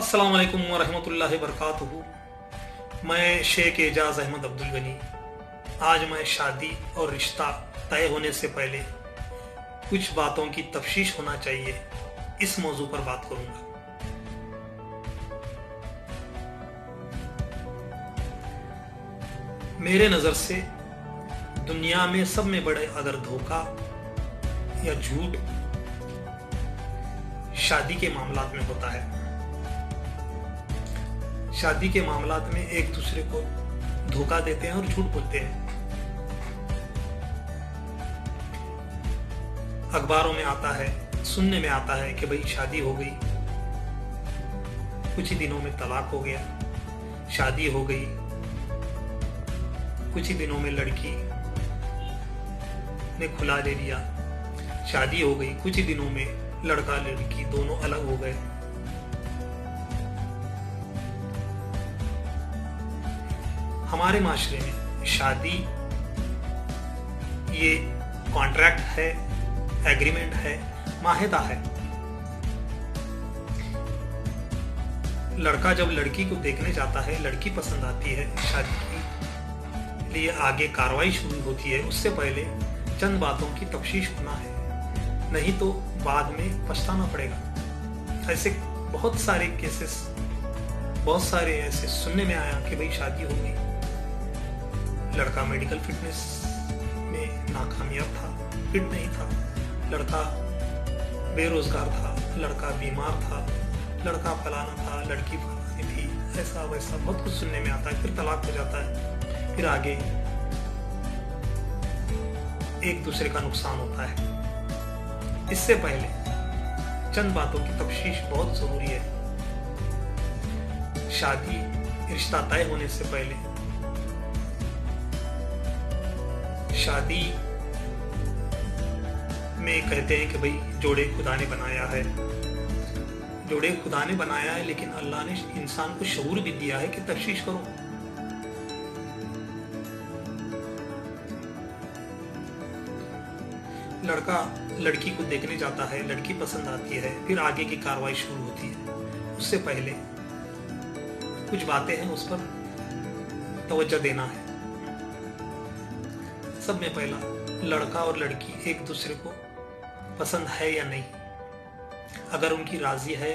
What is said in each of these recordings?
अस्सलाम वालेकुम वरहमतुल्लाहि वबरकातुहू। मैं शेख एजाज अहमद अब्दुल गनी। आज मैं शादी और रिश्ता तय होने से पहले कुछ बातों की तफ्शीश होना चाहिए इस मौजू पर बात करूंगा। मेरे नज़र से दुनिया में सब में बड़े अगर धोखा या झूठ शादी के मामलात में होता है। शादी के मामलात में एक दूसरे को धोखा देते हैं और झूठ बोलते हैं। अखबारों में आता है, सुनने में आता है कि भाई शादी हो गई, कुछ ही दिनों में तलाक हो गया। शादी हो गई, कुछ ही दिनों में लड़की ने खुला ले लिया। शादी हो गई, कुछ ही दिनों में लड़का लड़की दोनों अलग हो गए। हमारे माशरे में शादी ये कॉन्ट्रैक्ट है, एग्रीमेंट है, माहिदा है। लड़का जब लड़की को देखने जाता है, लड़की पसंद आती है, शादी के लिए आगे कार्रवाई शुरू होती है। उससे पहले चंद बातों की तफ्शीश होना है, नहीं तो बाद में पछताना पड़ेगा। ऐसे बहुत सारे केसेस, बहुत सारे ऐसे सुनने में आया कि भाई शादी हो गई, लड़का मेडिकल फिटनेस में नाकामयाब था, फिट नहीं था, लड़का बेरोजगार था, लड़का बीमार था, लड़का फलाना था, लड़की फलानी थी, ऐसा वैसा बहुत कुछ सुनने में आता है। फिर तलाक हो जाता है, फिर आगे एक दूसरे का नुकसान होता है। इससे पहले चंद बातों की तफ्शीश बहुत जरूरी है। शादी रिश्ता तय होने से पहले शादी में कहते हैं कि भाई जोड़े खुदा ने बनाया है, जोड़े खुदा ने बनाया है, लेकिन अल्लाह ने इंसान को शऊर भी दिया है कि तफ्शीश करो। लड़का लड़की को देखने जाता है, लड़की पसंद आती है, फिर आगे की कार्रवाई शुरू होती है। उससे पहले कुछ बातें हैं, उस पर तवज्जो देना है। सब में पहला, लड़का और लड़की एक दूसरे को पसंद है या नहीं। अगर उनकी राजी है,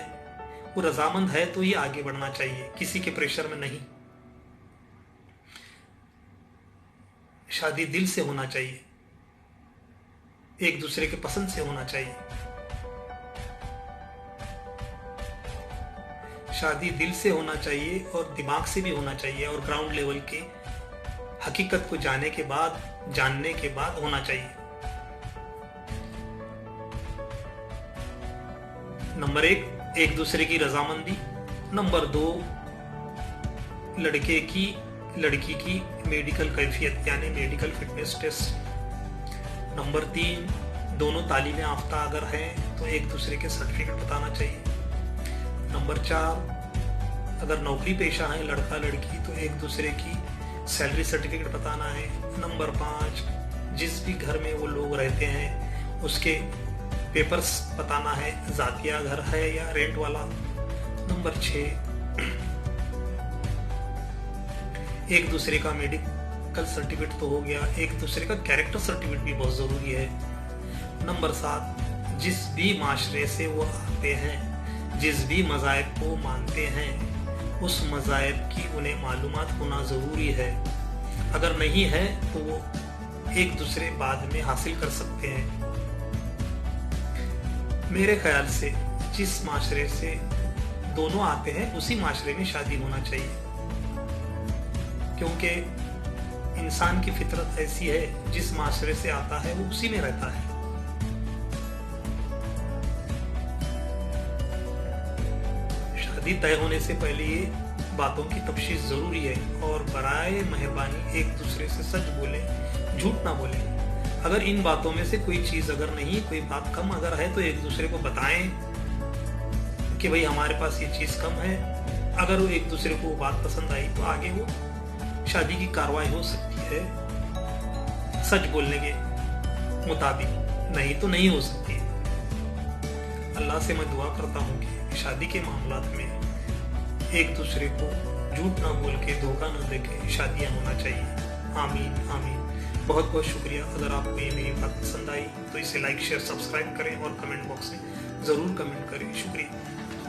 वो रजामंद है, तो ये आगे बढ़ना चाहिए, किसी के प्रेशर में नहीं। शादी दिल से होना चाहिए, एक दूसरे के पसंद से होना चाहिए। शादी दिल से होना चाहिए और दिमाग से भी होना चाहिए, और ग्राउंड लेवल के हकीकत को जानने के बाद होना चाहिए। नंबर एक दूसरे की रजामंदी। नंबर 2, लड़की की मेडिकल कैफियत यानी मेडिकल फिटनेस टेस्ट। नंबर 3, दोनों तालीम याफ्ता अगर हैं तो एक दूसरे के सर्टिफिकेट बताना चाहिए। नंबर 4, अगर नौकरी पेशा है लड़का लड़की तो एक दूसरे की सैलरी सर्टिफिकेट बताना है। नंबर 5, जिस भी घर में वो लोग रहते हैं उसके पेपर्स बताना है, जातिया घर है या रेंट वाला। नंबर 6, एक दूसरे का मेडिकल सर्टिफिकेट तो हो गया, एक दूसरे का कैरेक्टर सर्टिफिकेट भी बहुत जरूरी है। नंबर 7, जिस भी माशरे से वो आते हैं, जिस भी मज़ाहिब को मानते हैं, उस मज़ाहिब की उन्हें मालूमात होना ज़रूरी है। अगर नहीं है तो वो एक दूसरे बाद में हासिल कर सकते हैं। मेरे ख्याल से जिस माशरे से दोनों आते हैं उसी माशरे में शादी होना चाहिए, क्योंकि इंसान की फितरत ऐसी है, जिस माशरे से आता है वो उसी में रहता है। शादी तय होने से पहले ये बातों की तफ्शीश जरूरी है, और बराए मेहरबानी एक दूसरे से सच बोले, झूठ ना बोले। अगर इन बातों में से कोई चीज अगर नहीं, कोई बात कम अगर है तो एक दूसरे को बताएं कि भाई हमारे पास ये चीज कम है। अगर वो एक दूसरे को वो बात पसंद आई तो आगे वो शादी की कार्रवाई हो सकती है सच बोलने के मुताबिक, नहीं तो नहीं हो सकती है। अल्लाह से मैं दुआ करता हूँ कि शादी के मामलात में एक दूसरे को झूठ ना बोल के, धोखा न दे के शादियाँ होना चाहिए। आमीन आमीन। बहुत बहुत शुक्रिया। अगर आपको ये मेरी बात पसंद आई तो इसे लाइक शेयर सब्सक्राइब करें और कमेंट बॉक्स में ज़रूर कमेंट करें। शुक्रिया।